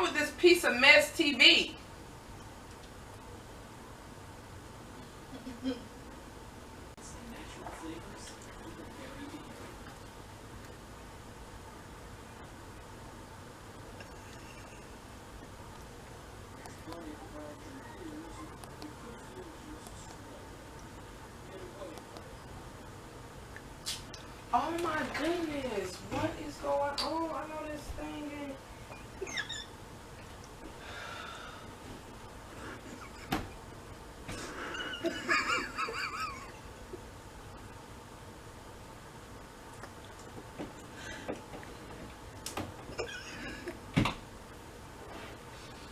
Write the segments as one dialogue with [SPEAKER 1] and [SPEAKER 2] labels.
[SPEAKER 1] with this piece of mess TV? Oh my goodness, what is going on? I know this thing is...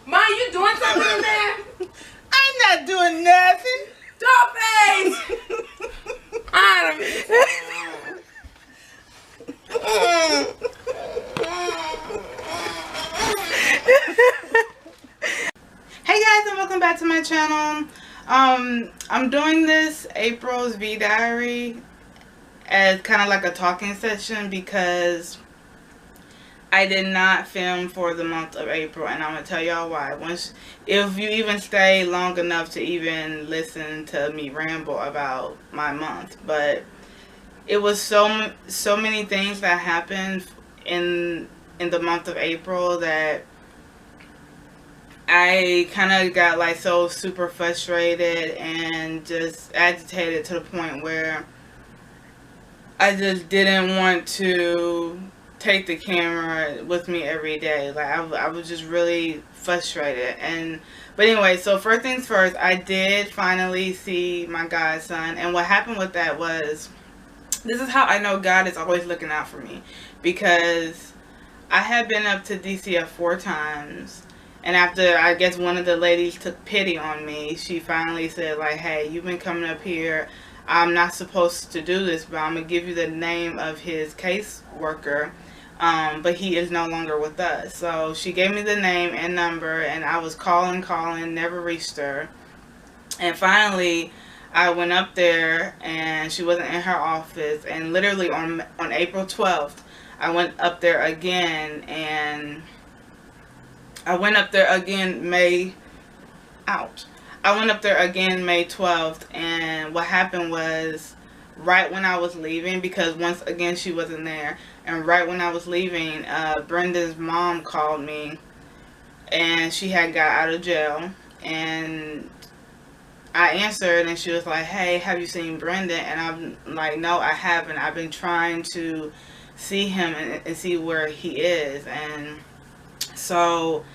[SPEAKER 1] Ma, you doing something in there?
[SPEAKER 2] I'm not doing nothing.
[SPEAKER 1] Dollface! I don't
[SPEAKER 2] Hey guys, and welcome back to my channel. I'm doing this April's vDiary as kind of like a talking session because I did not film for the month of April, and I'm gonna tell y'all why. If you even stay long enough to even listen to me ramble about my month, but it was so many things that happened in the month of April that I kind of got like so super frustrated and just agitated to the point where I just didn't want to take the camera with me every day. Like I was just really frustrated. But anyway, so first things first, I did finally see my godson, and what happened with that was, this is how I know God is always looking out for me, because I had been up to DCF 4 times, and after I guess one of the ladies took pity on me, she finally said like, hey, you've been coming up here, I'm not supposed to do this, but I'm gonna give you the name of his caseworker, but he is no longer with us. So she gave me the name and number, and I was calling, never reached her. And finally I went up there, and she wasn't in her office, and literally on April 12th I went up there again, and I went up there again May 12th, and what happened was, right when I was leaving, because once again she wasn't there, and right when I was leaving, Brenden's mom called me, and she had got out of jail, and I answered, and she was like, hey, have you seen Brenden? And I'm like, no, I haven't. I've been trying to see him and see where he is. And so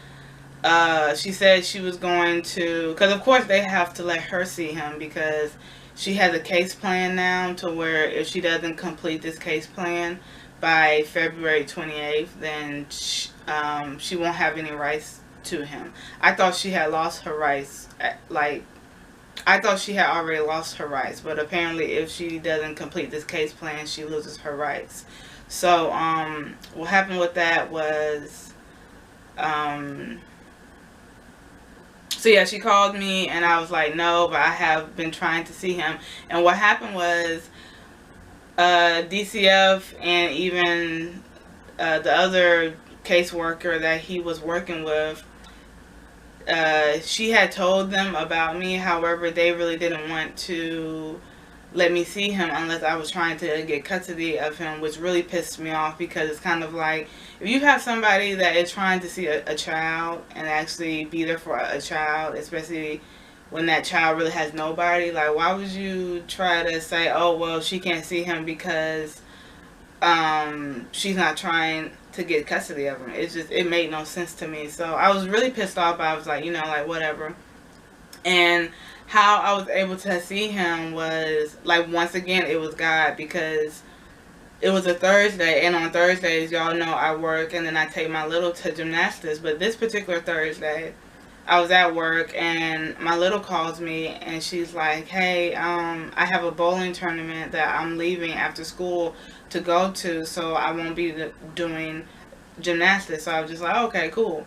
[SPEAKER 2] she said she was going to, because of course they have to let her see him, because she has a case plan now to where if she doesn't complete this case plan by February 28th, then she won't have any rights to him. I thought she had lost her rights, I thought she had already lost her rights, but apparently if she doesn't complete this case plan, she loses her rights. So what happened with that was, so yeah, she called me, and I was like, no, but I have been trying to see him. And what happened was, DCF and even the other caseworker that he was working with, she had told them about me. However, they really didn't want to let me see him unless I was trying to get custody of him, which really pissed me off, because it's kind of like, if you have somebody that is trying to see a child and actually be there for a child, especially when that child really has nobody, like, why would you try to say, oh, well, she can't see him because she's not trying to get custody of him? It made no sense to me. So I was really pissed off. I was like, you know, like, whatever. And how I was able to see him was, like, once again, it was God, because it was a Thursday, and on Thursdays, y'all know I work, and then I take my little to gymnastics. But this particular Thursday, I was at work, and my little calls me, and she's like, hey, I have a bowling tournament that I'm leaving after school to go to, so I won't be doing gymnastics. So I was just like, okay, cool.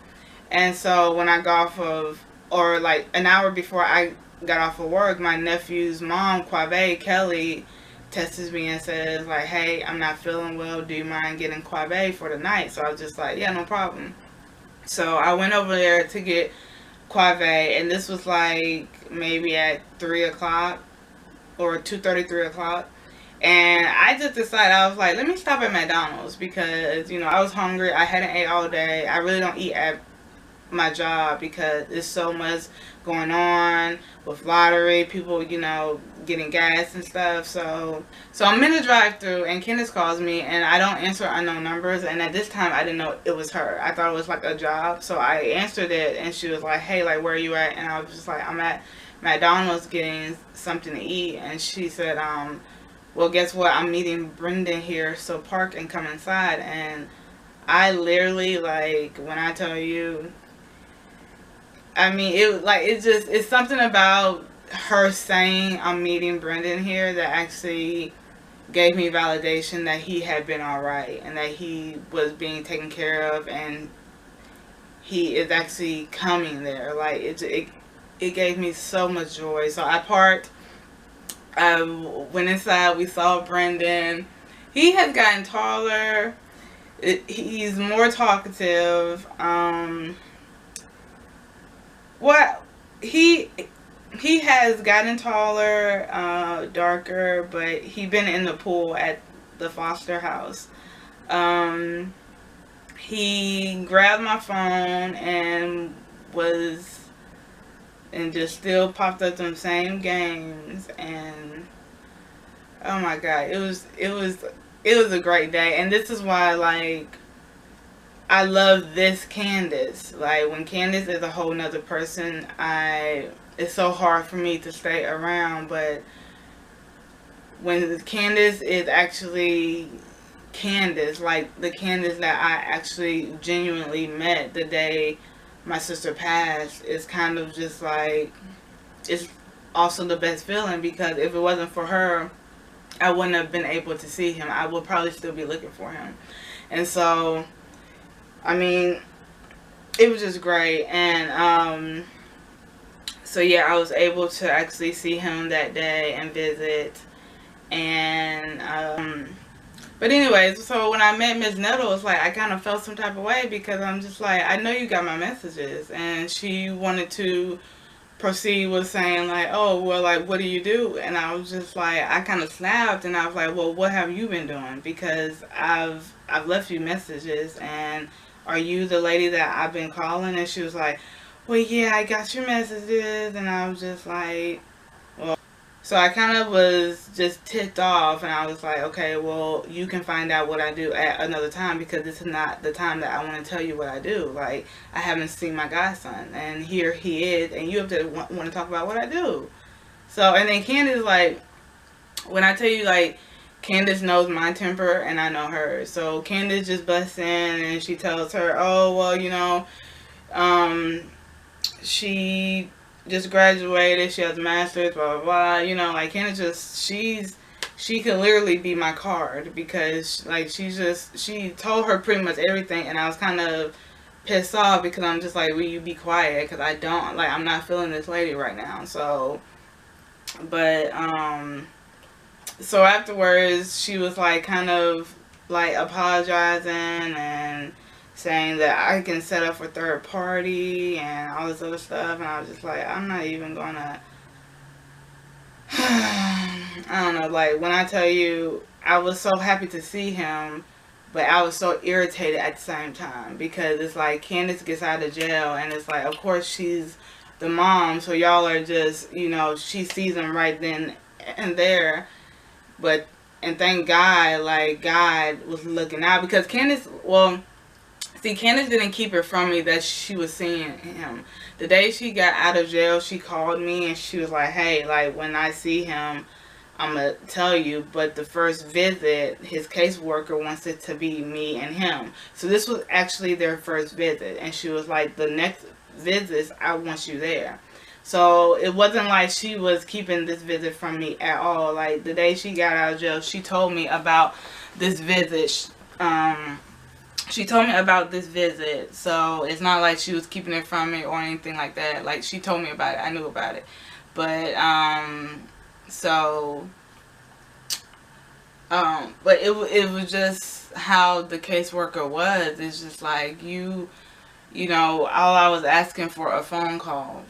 [SPEAKER 2] And so when I got off of, or like an hour before I got off of work, my nephew's mom, Quavay, Kelly, texts me and says like, hey, I'm not feeling well, do you mind getting Quavay for the night? So I was just like, yeah, no problem. So I went over there to get Quavay, and this was like maybe at 3 o'clock or 2:30, 3 o'clock. And I just decided, I was like, let me stop at McDonald's because, I was hungry. I hadn't ate all day. I really don't eat at my job because there's so much going on with lottery, people, getting gas and stuff. So I'm in the drive-through and Candace calls me and I don't answer unknown numbers. And at this time, I didn't know it was her. I thought it was like a job. So I answered it and she was like, hey, like, where are you at? And I was just like, I'm at McDonald's getting something to eat. And she said, well, guess what? I'm meeting Brenden here. So park and come inside. And I literally, like, when I tell you, I mean, it's something about her saying I'm meeting Brenden here that actually gave me validation that he had been alright and that he was being taken care of and he is actually coming there. Like, it gave me so much joy. So I parked, I went inside, we saw Brenden. He has gotten taller. He's more talkative. Well, he has gotten taller, darker, but he been in the pool at the foster house. He grabbed my phone and just still popped up them same games, and oh my god, it was a great day. And this is why, like, I love this Candace. Like, when Candace is a whole nother person, it's so hard for me to stay around. But when Candace is actually Candace, like the Candace that I actually genuinely met the day my sister passed, it's kind of just like, it's also the best feeling, because if it wasn't for her, I wouldn't have been able to see him. I would probably still be looking for him. And so, I mean, it was just great. And so yeah, I was able to actually see him that day and visit. And but anyways, so when I met Miss Nettles, like, I kind of felt some type of way, because I'm just like, I know you got my messages. And she wanted to proceed with saying, like, oh, well, like, what do you do? And I was just like, I kind of snapped, and I was like, well, what have you been doing? Because I've left you messages, and are you the lady that I've been calling? And she was like, well, yeah, I got your messages. And I was just like, well, so I kind of was just ticked off, and I was like, okay, well, you can find out what I do at another time, because this is not the time that I want to tell you what I do. Like, I haven't seen my godson, and here he is, and you have to want to talk about what I do. So, and then Candace, like, when I tell you, like, Candace knows my temper and I know hers. So Candace just busts in and she tells her, oh, well, she just graduated, she has a master's, blah, blah, blah. Like, Candace she could literally be my card, because, like, she told her pretty much everything, and I was kind of pissed off, because I'm just like, will you be quiet? Because I'm not feeling this lady right now. So, but, so afterwards, she was, like, kind of, like, apologizing and saying that I can set up for third party and all this other stuff. And I was just like, I'm not even gonna, I don't know, like, when I tell you, I was so happy to see him, but I was so irritated at the same time, because it's like, Candace gets out of jail, and it's like, of course she's the mom, so y'all are just, she sees him right then and there. But, and thank God, like, God was looking out, because Candace didn't keep it from me that she was seeing him. The day she got out of jail, she called me and she was like, hey, like, when I see him, I'm going to tell you. But the first visit, his caseworker wants it to be me and him. So this was actually their first visit. And she was like, the next visits, I want you there. So it wasn't like she was keeping this visit from me at all. Like, the day she got out of jail, she told me about this visit. She told me about this visit. So it's not like she was keeping it from me or anything like that. Like, she told me about it. I knew about it. But, but it was just how the caseworker was. It's just like, you you know, all I was asking for a phone call,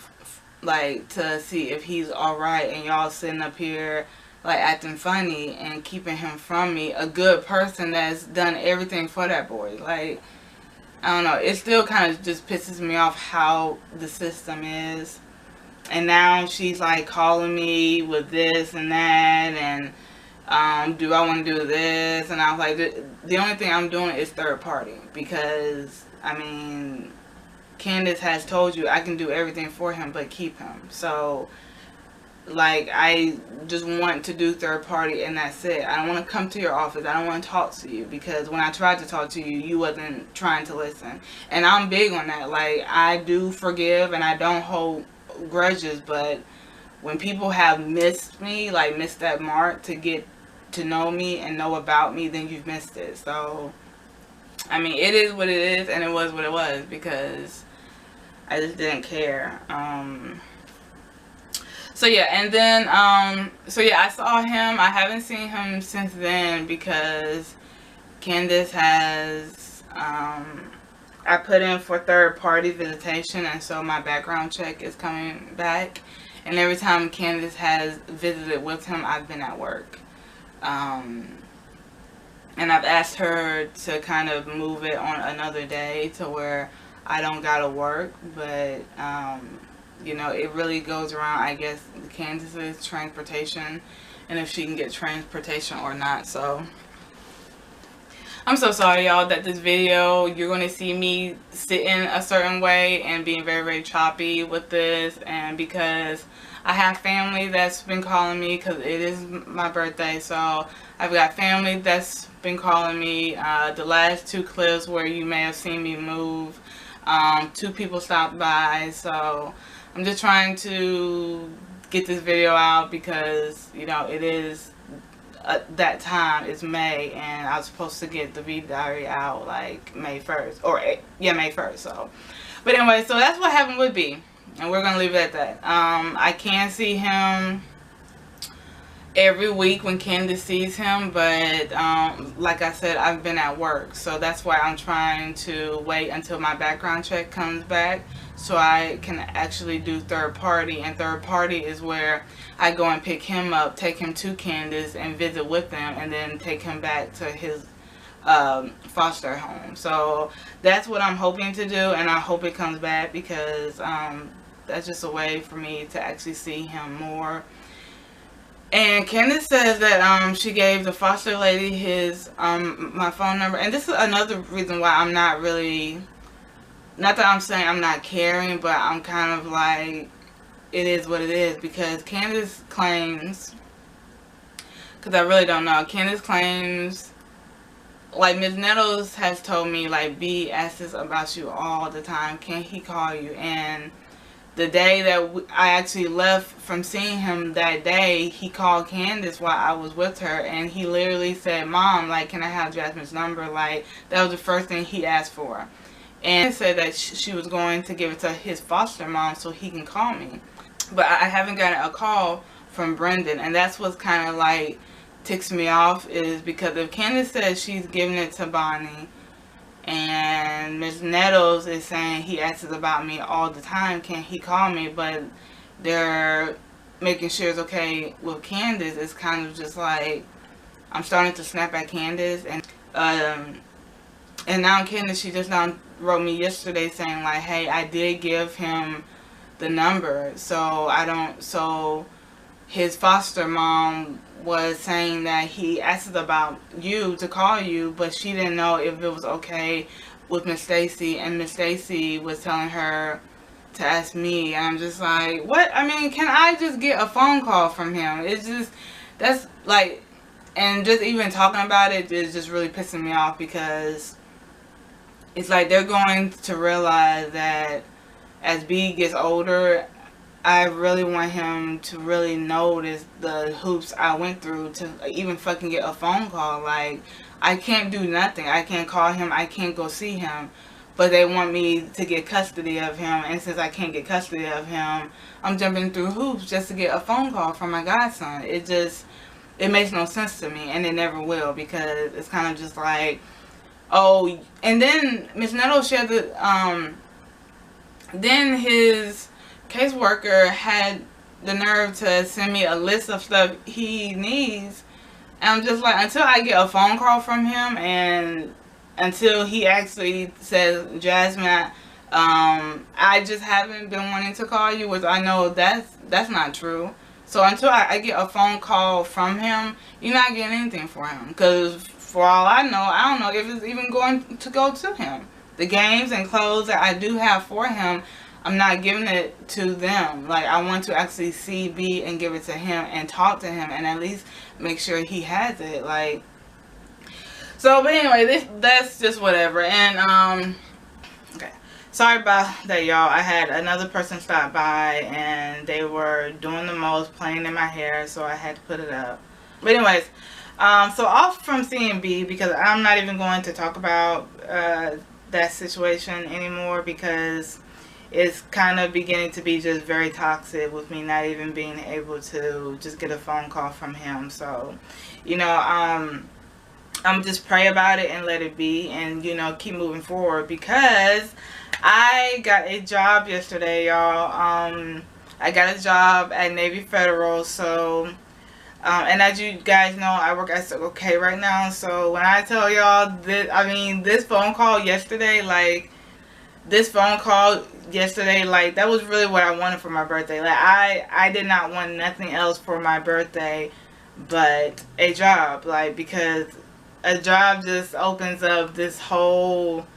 [SPEAKER 2] like, to see if he's alright, and y'all sitting up here, like, acting funny and keeping him from me. A good person that's done everything for that boy. Like, I don't know. It still kind of just pisses me off how the system is. And now she's, like, calling me with this and that, and do I want to do this? And I was like, the only thing I'm doing is third party, because, I mean, Candace has told you I can do everything for him but keep him. So, like, I just want to do third party, and that's it. I don't want to come to your office. I don't want to talk to you, because when I tried to talk to you, you wasn't trying to listen. And I'm big on that. Like, I do forgive and I don't hold grudges, but when people have missed me, like missed that mark to get to know me and know about me, then you've missed it. So, I mean, it is what it is, and it was what it was, because I just didn't care. So yeah, and then, so yeah, I saw him. I haven't seen him since then, because Candace has, I put in for third party visitation, and so my background check is coming back. And every time Candace has visited with him, I've been at work. And I've asked her to kind of move it on another day to where I don't gotta work, but, you know, it really goes around, I guess, Candace's transportation, and if she can get transportation or not. So, I'm so sorry, y'all, that this video, you're going to see me sitting a certain way and being very, very choppy with this, and because I have family that's been calling me, because it is my birthday, so I've got family that's been calling me. The last 2 clips where you may have seen me move, 2 people stopped by, so I'm just trying to get this video out, because, you know, it is, that time is May, and I was supposed to get the vDiary out, like, May 1st, or, yeah, May 1st, so, but anyway, so that's what happened with B, and we're gonna leave it at that. I can see him every week when Candace sees him, but like I said, I've been at work, so that's why I'm trying to wait until my background check comes back, so I can actually do third party. And third party is where I go and pick him up, take him to Candace and visit with them, and then take him back to his foster home. So that's what I'm hoping to do, and I hope it comes back, because that's just a way for me to actually see him more. And Candace says that she gave the foster lady his my phone number, and this is another reason why I'm not really, not that I'm saying I'm not caring, but I'm kind of like, it is what it is, because Candace claims, because I really don't know, Candace claims, like, Ms. Nettles has told me, like, B asks about you all the time, can he call you? And the day that I actually left from seeing him that day, he called Candace while I was with her, and he literally said, Mom, like, can I have Jasmine's number? Like, that was the first thing he asked for. And said that she was going to give it to his foster mom so he can call me. But I haven't gotten a call from Brenden, and that's what's kind of like ticks me off, is because if Candace says she's giving it to Bonnie, and Ms. Nettles is saying he asks about me all the time, can he call me? But they're making sure it's okay with Candace. It's kind of just like, I'm starting to snap at Candace. And now Candace, she just now wrote me yesterday saying, like, hey, I did give him the number. So his foster mom was saying that he asked about you to call you, but she didn't know if it was okay with Miss Stacy, and Miss Stacy was telling her to ask me. And I'm just like, what? I mean, can I just get a phone call from him? It's just, that's like, and just even talking about it is just really pissing me off, because it's like they're going to realize that as B gets older, I really want him to really notice the hoops I went through to even fucking get a phone call. Like, I can't do nothing. I can't call him. I can't go see him. But they want me to get custody of him. And since I can't get custody of him, I'm jumping through hoops just to get a phone call from my godson. It makes no sense to me. And it never will, because it's kind of just like, oh, and then Miss Nettles shared the, then his caseworker had the nerve to send me a list of stuff he needs. And I'm just like, until I get a phone call from him and until he actually says, Jasmine, I just haven't been wanting to call you, which I know that's not true. So until I get a phone call from him, you're not getting anything for him. Because for all I don't know if it's even going to go to him. The games and clothes that I do have for him, I'm not giving it to them. Like, I want to actually see B and give it to him and talk to him and at least make sure he has it. Like, so, but anyway, that's just whatever. And, okay. Sorry about that, y'all. I had another person stop by and they were doing the most, playing in my hair, so I had to put it up. But anyways, so off from seeing B, because I'm not even going to talk about that situation anymore, because it's kind of beginning to be just very toxic with me not even being able to just get a phone call from him. So, you know, I'm just pray about it and let it be, and, you know, keep moving forward, because I got a job yesterday, y'all. I got a job at Navy Federal. So, and as you guys know, I work at Circle K right now. So when I tell y'all this, I mean, this phone call yesterday, like, that was really what I wanted for my birthday. Like, I did not want nothing else for my birthday but a job. Like, because a job just opens up this whole,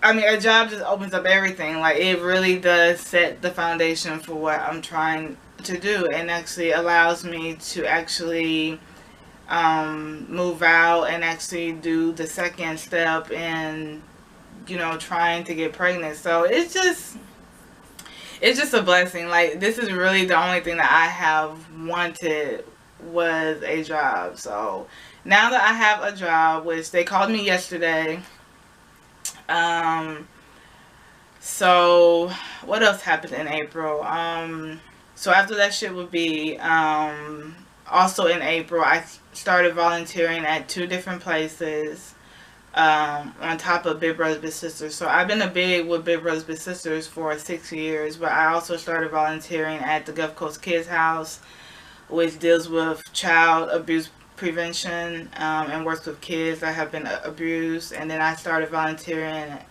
[SPEAKER 2] I mean, a job just opens up everything. Like, it really does set the foundation for what I'm trying to do, and actually allows me to actually move out and actually do the second step in, you know, trying to get pregnant. So it's just a blessing. Like, this is really the only thing that I have wanted was a job. So now that I have a job, which they called me yesterday, so what else happened in April? So after that shit would be, also in April, I started volunteering at 2 different places, on top of Big Brothers Big Sisters. So I've been a big with Big Brothers Big Sisters for 6 years, but I also started volunteering at the Gulf Coast Kids House, which deals with child abuse prevention, and works with kids that have been abused. And then I started volunteering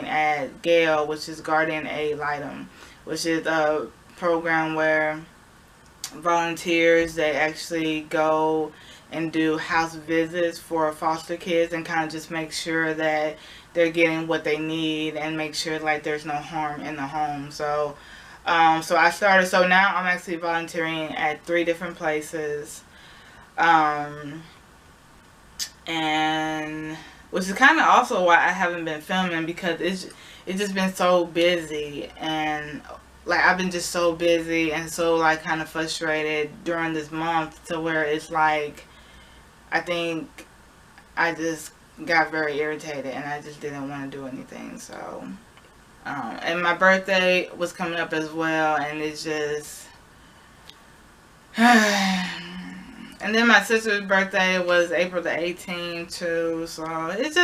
[SPEAKER 2] at GALE, which is Guardian Ad Litem, which is a program where volunteers, they actually go and do house visits for foster kids and kind of just make sure that they're getting what they need and make sure, like, there's no harm in the home. So so now I'm actually volunteering at 3 different places, and which is kind of also why I haven't been filming, because it's just been so busy, and like, I've been just so busy and so, like, kind of frustrated during this month, to where it's like, I think I just got very irritated and I just didn't want to do anything. So and my birthday was coming up as well, and it's just and then my sister's birthday was April the 18th too. So it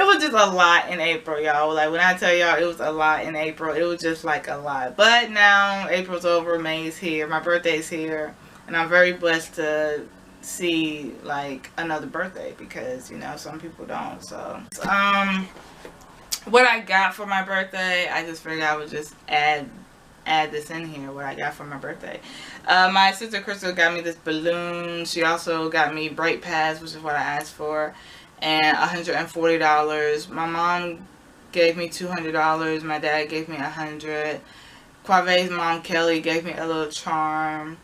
[SPEAKER 2] was just a lot in April, y'all. Like, when I tell y'all it was a lot in April, it was just like a lot. But now April's over, May's here, my birthday's here, and I'm very blessed to see, like, another birthday, because, you know, some people don't. So what I got for my birthday, I just figured I would just add this in here, what I got for my birthday. My sister Crystal got me this balloon. She also got me brake pads, which is what I asked for, and $140. My mom gave me $200. My dad gave me $100. Quavay's mom, Kelly, gave me a little charm.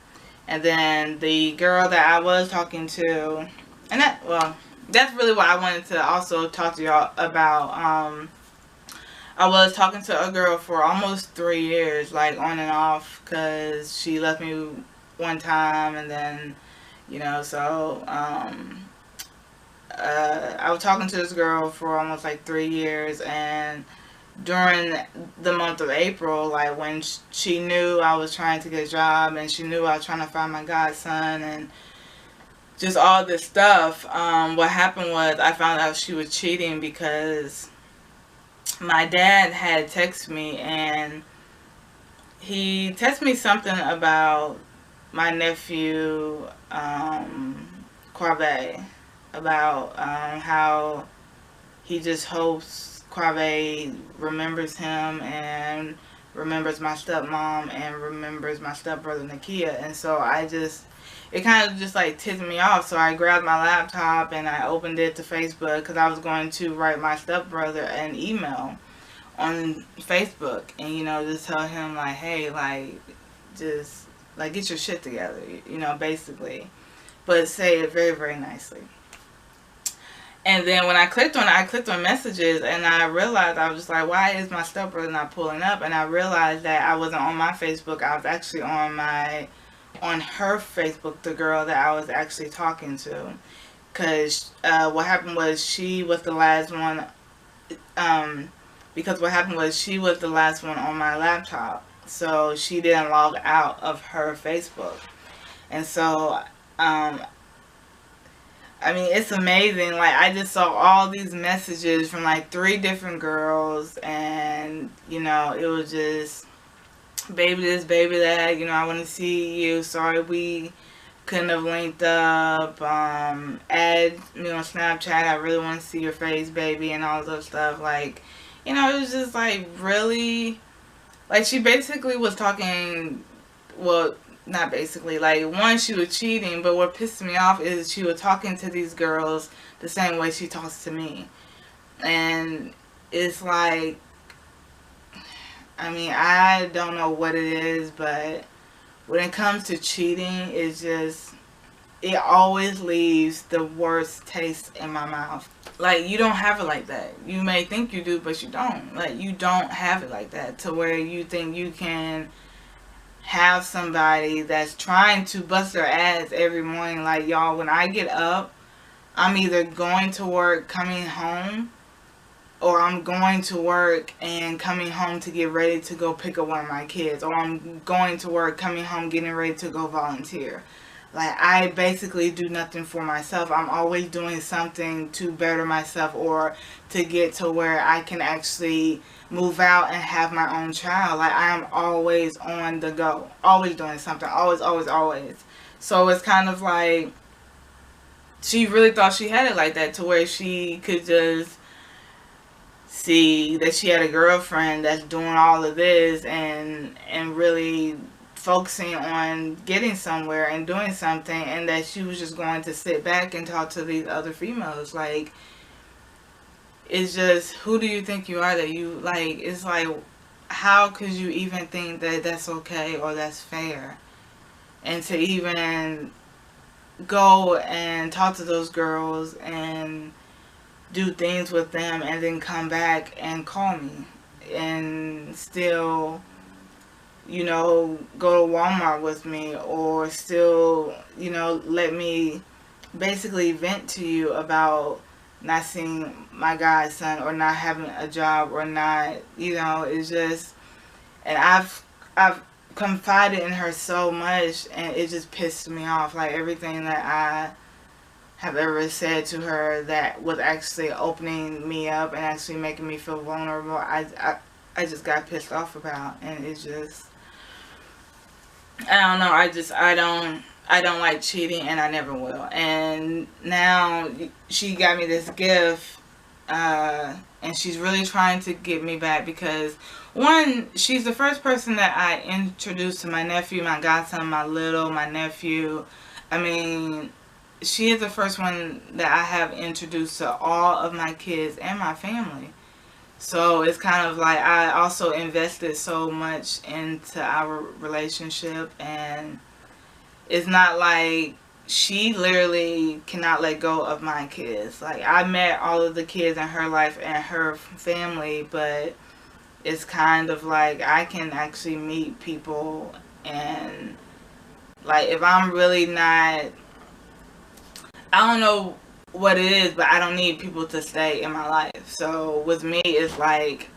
[SPEAKER 2] And then the girl that I was talking to, and that's really what I wanted to also talk to y'all about. I was talking to a girl for almost 3 years, like, on and off, because she left me one time, and then, you know, so I was talking to this girl for almost like 3 years, and during the month of April, like, when she knew I was trying to get a job, and she knew I was trying to find my godson, and just all this stuff, what happened was I found out she was cheating, because my dad had texted me, and he texted me something about my nephew, Quavay, about how he just hopes Quavay remembers him and remembers my stepmom and remembers my stepbrother Nakia. And so it kind of just like ticked me off. So I grabbed my laptop and I opened it to Facebook because I was going to write my stepbrother an email on Facebook and, you know, just tell him like, hey, like, just like get your shit together, you know, basically. But say it very, very nicely. And then when I clicked on messages, and I realized, I was just like, why is my stepbrother not pulling up? And I realized that I wasn't on my Facebook. I was actually on her Facebook, the girl that I was actually talking to. Because what happened was she was the last one, because what happened was she was the last one on my laptop. So she didn't log out of her Facebook. And so, I mean, it's amazing. Like, I just saw all these messages from like 3 different girls, and, you know, it was just, baby this, baby that, you know, I want to see you. Sorry we couldn't have linked up. Add me on Snapchat. I really want to see your face, baby, and all this other stuff. Like, you know, it was just like really, like, she basically was talking, well, not basically, like, one, she was cheating, but what pissed me off is she was talking to these girls the same way she talks to me. And it's like, I mean, I don't know what it is, but when it comes to cheating, it's just, it always leaves the worst taste in my mouth. Like, you don't have it like that. You may think you do, but you don't. Like, you don't have it like that to where you think you can have somebody that's trying to bust their ass every morning. Like, y'all, when I get up, I'm either going to work, coming home, or I'm going to work and coming home to get ready to go pick up one of my kids, or I'm going to work, coming home, getting ready to go volunteer. Like, I basically do nothing for myself. I'm always doing something to better myself or to get to where I can actually move out and have my own child. Like, I am always on the go. Always doing something. Always, always, always. So it's kind of like she really thought she had it like that, to where she could just see that she had a girlfriend that's doing all of this and really focusing on getting somewhere and doing something, and that she was just going to sit back and talk to these other females. Like, it's just, who do you think you are that you, like, it's like, how could you even think that that's okay or that's fair? And to even go and talk to those girls and do things with them and then come back and call me and still, you know, go to Walmart with me, or still, you know, let me basically vent to you about not seeing my godson or not having a job or not, you know, it's just, and I've confided in her so much, and it just pissed me off. Like, everything that I have ever said to her that was actually opening me up and actually making me feel vulnerable, I just got pissed off about. And it's just, I don't know, I don't like cheating, and I never will. And now she got me this gift, and she's really trying to get me back because, one, she's the first person that I introduced to my nephew, my godson, my nephew. I mean, she is the first one that I have introduced to all of my kids and my family. So it's kind of like, I also invested so much into our relationship, and it's not like she literally cannot let go of my kids. Like, I met all of the kids in her life and her family, but it's kind of like I can actually meet people, and like, if I'm really not, I don't know what it is, but I don't need people to stay in my life. So with me, it's like,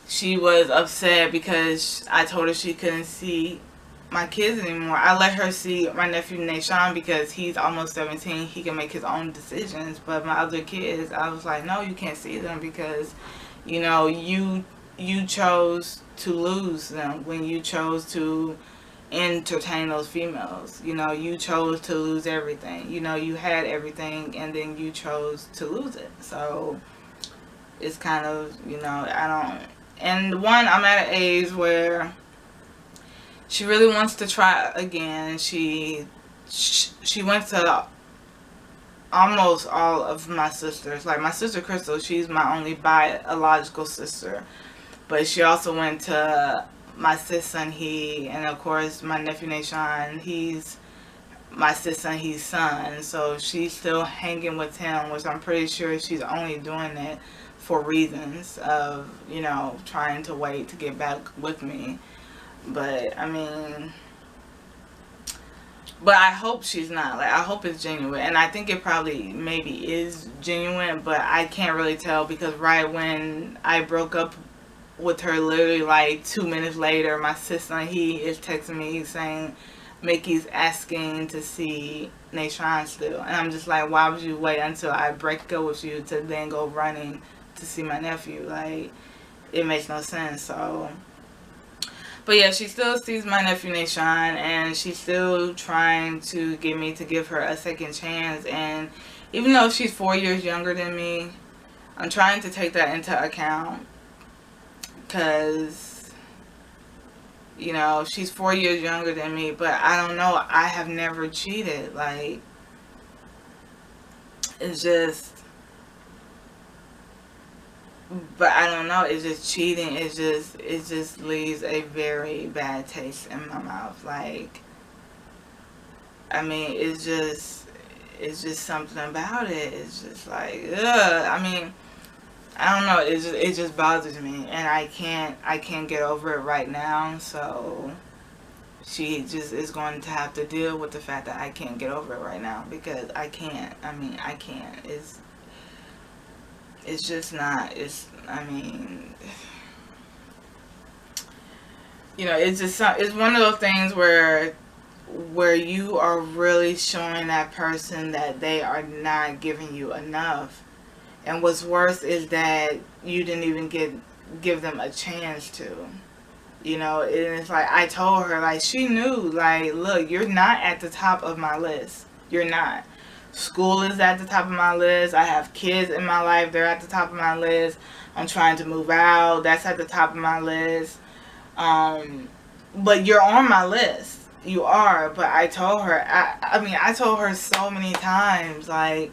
[SPEAKER 2] she was upset because I told her she couldn't see my kids anymore. I let her see my nephew Nashawn because he's almost 17. He can make his own decisions. But my other kids, I was like, no, you can't see them because You know, you chose to lose them when you chose to entertain those females. You know, you chose to lose everything. You know, you had everything and then you chose to lose it. So it's kind of, you know, I don't. And one, I'm at an age where she really wants to try again. She went to almost all of my sisters. Like my sister Crystal, she's my only biological sister. But she also went to my sis son, and of course my nephew Nashawn, he's my sis son, he's son. So she's still hanging with him, which I'm pretty sure she's only doing it for reasons of, you know, trying to wait to get back with me. But I mean, but I hope she's not. Like, I hope it's genuine. And I think it probably maybe is genuine, but I can't really tell because right when I broke up with her, literally like 2 minutes later, my sister, he is texting me saying Mickey's asking to see Nashawn still. And I'm just like, why would you wait until I break up with you to then go running to see my nephew? Like, it makes no sense. So, but yeah, she still sees my nephew Nashawn, and she's still trying to get me to give her a second chance. And even though she's 4 years younger than me, I'm trying to take that into account. Because, you know, she's 4 years younger than me, but I don't know, I have never cheated. Like, it's just, but I don't know, it's just cheating. It just leaves a very bad taste in my mouth. Like, I mean, it's just something about it. It's just like, ugh. I mean, I don't know. It just bothers me, and I can't get over it right now. So she just is going to have to deal with the fact that I can't get over it right now because I can't. I mean, I can't. It's just not. I mean, you know, it's one of those things where you are really showing that person that they are not giving you enough. And what's worse is that you didn't even give them a chance to. You know, and it's like I told her, like, she knew, like, look, you're not at the top of my list. You're not. School is at the top of my list. I have kids in my life. They're at the top of my list. I'm trying to move out. That's at the top of my list. But you're on my list. You are. But I told her, I told her so many times, like,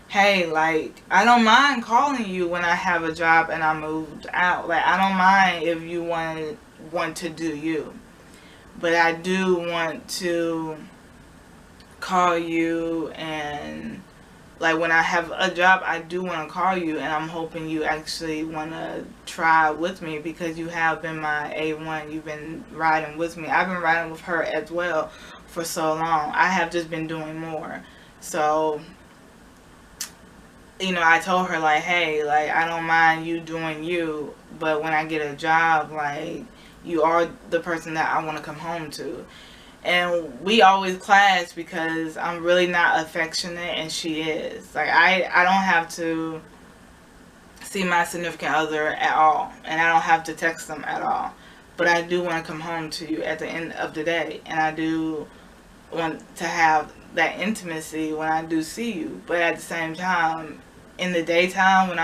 [SPEAKER 2] hey, like, I don't mind calling you when I have a job and I moved out. Like, I don't mind if you want to do you. But I do want to call you, and like when I have a job, I do want to call you, and I'm hoping you actually want to try with me because you have been my A1. You've been riding with me. I've been riding with her as well for so long. I have just been doing more. So, you know, I told her, like, hey, like, I don't mind you doing you, but when I get a job, like, you are the person that I want to come home to. And we always clash because I'm really not affectionate and she is. Like, I don't have to see my significant other at all. And I don't have to text them at all. But I do want to come home to you at the end of the day. And I do want to have that intimacy when I do see you. But at the same time, in the daytime when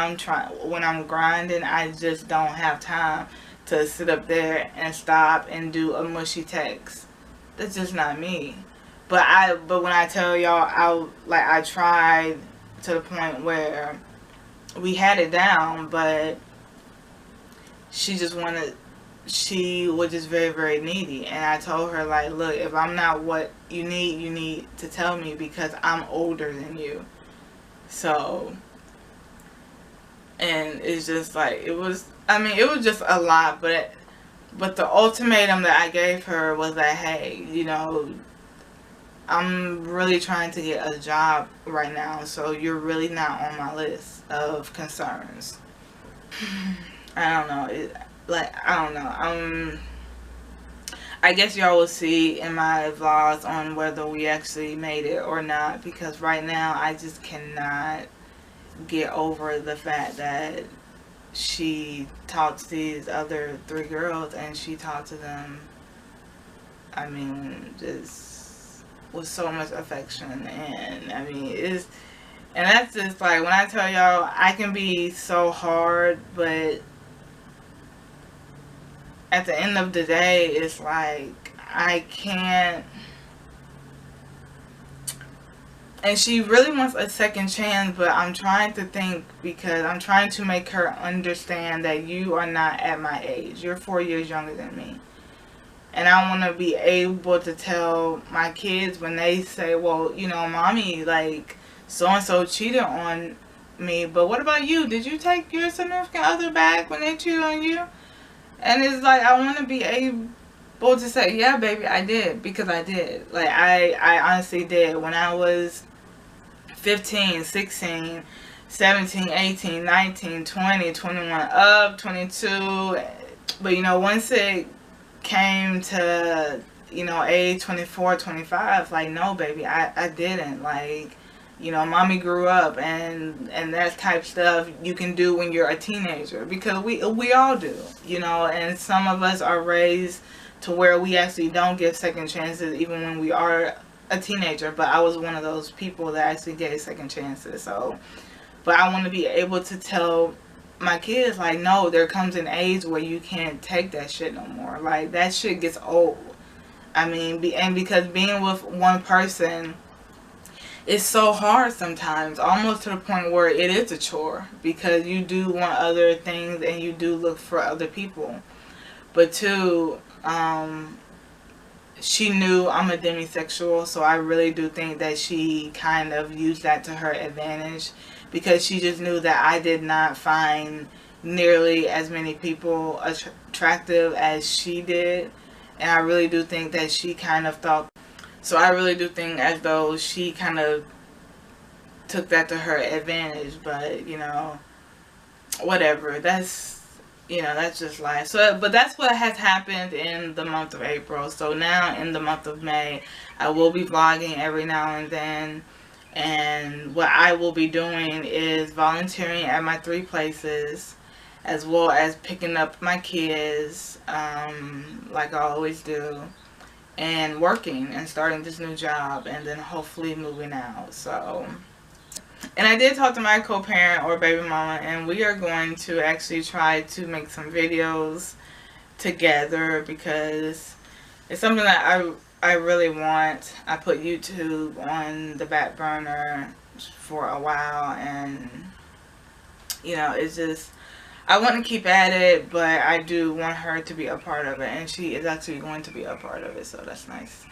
[SPEAKER 2] I'm grinding, I just don't have time to sit up there and stop and do a mushy text. That's just not me. But when I tell y'all, I tried to the point where we had it down, but she was just very, very needy. And I told her, like, look, if I'm not what you need to tell me because I'm older than you. So, and it's just like, it was just a lot, but the ultimatum that I gave her was that, hey, you know, I'm really trying to get a job right now, so you're really not on my list of concerns. I don't know. I don't know. I guess y'all will see in my vlogs on whether we actually made it or not, because right now I just cannot get over the fact that she talked to these other 3 girls, and she talked to them, I mean, just with so much affection. And I mean, and that's just like, when I tell y'all, I can be so hard, but at the end of the day, it's like, I can't. And she really wants a second chance, but I'm trying to think, because I'm trying to make her understand that you are not at my age. You're 4 years younger than me. And I want to be able to tell my kids when they say, well, you know, mommy, like, so-and-so cheated on me, but what about you? Did you take your significant other back when they cheated on you? And it's like, I want to be able to say, yeah, baby, I did, because I did. Like, I honestly did. When I was 15, 16, 17, 18, 19, 20, 21, up, 22. But, you know, once it came to, you know, age 24, 25, like, no, baby, I didn't. Like, you know, mommy grew up, and that type stuff you can do when you're a teenager, because we all do, you know, and some of us are raised to where we actually don't give second chances even when we are a teenager. But I was one of those people that actually gave second chances. So, but I want to be able to tell my kids, like, no, there comes an age where you can't take that shit no more. Like, that shit gets old. I mean, and because being with one person, it's so hard sometimes, almost to the point where it is a chore, because you do want other things and you do look for other people. But too, she knew I'm a demisexual, so I really do think that she kind of used that to her advantage, because she just knew that I did not find nearly as many people attractive as she did. And I really do think that she kind of thought, so I really do think as though she kind of took that to her advantage. But, you know, whatever, that's, you know, that's just life. So, but that's what has happened in the month of April. So now in the month of May, I will be vlogging every now and then. And what I will be doing is volunteering at my 3 places, as well as picking up my kids, like I always do, and working and starting this new job, and then hopefully moving out. So, and I did talk to my co-parent or baby mama, and we are going to actually try to make some videos together, because it's something that I really want. I put YouTube on the back burner for a while, and, you know, it's just, I want to keep at it, but I do want her to be a part of it, and she is actually going to be a part of it, so that's nice.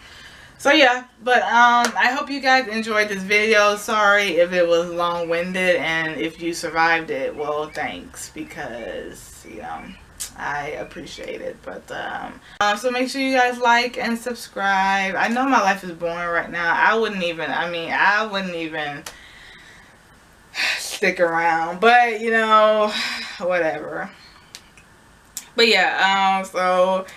[SPEAKER 2] So yeah, but I hope you guys enjoyed this video. Sorry if it was long-winded, and if you survived it, well, thanks, because, you know, I appreciate it. But so make sure you guys like and subscribe. I know my life is boring right now. I wouldn't even stick around, but, you know, whatever. But yeah, so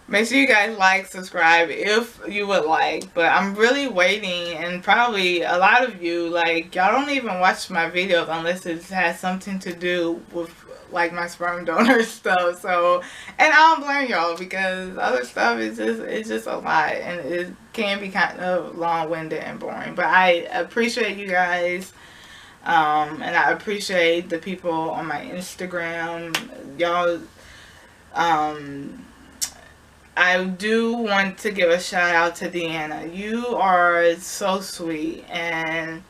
[SPEAKER 2] make sure you guys like, subscribe if you would like. But I'm really waiting, and probably a lot of you, like, y'all don't even watch my videos unless it has something to do with, like, my sperm donor stuff. So, and I don't blame y'all, because other stuff is just a lot, and it can be kind of long-winded and boring. But I appreciate you guys, and I appreciate the people on my Instagram, y'all. I do want to give a shout out to Deanna. You are so sweet, and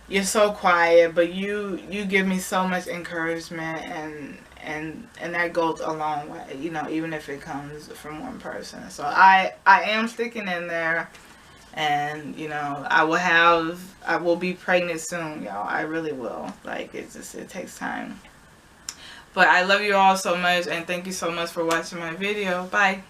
[SPEAKER 2] you're so quiet, but you give me so much encouragement, and that goes a long way, you know, even if it comes from one person. So I am sticking in there, and, you know, I will be pregnant soon, y'all. I really will. Like, it takes time. But I love you all so much, and thank you so much for watching my video. Bye.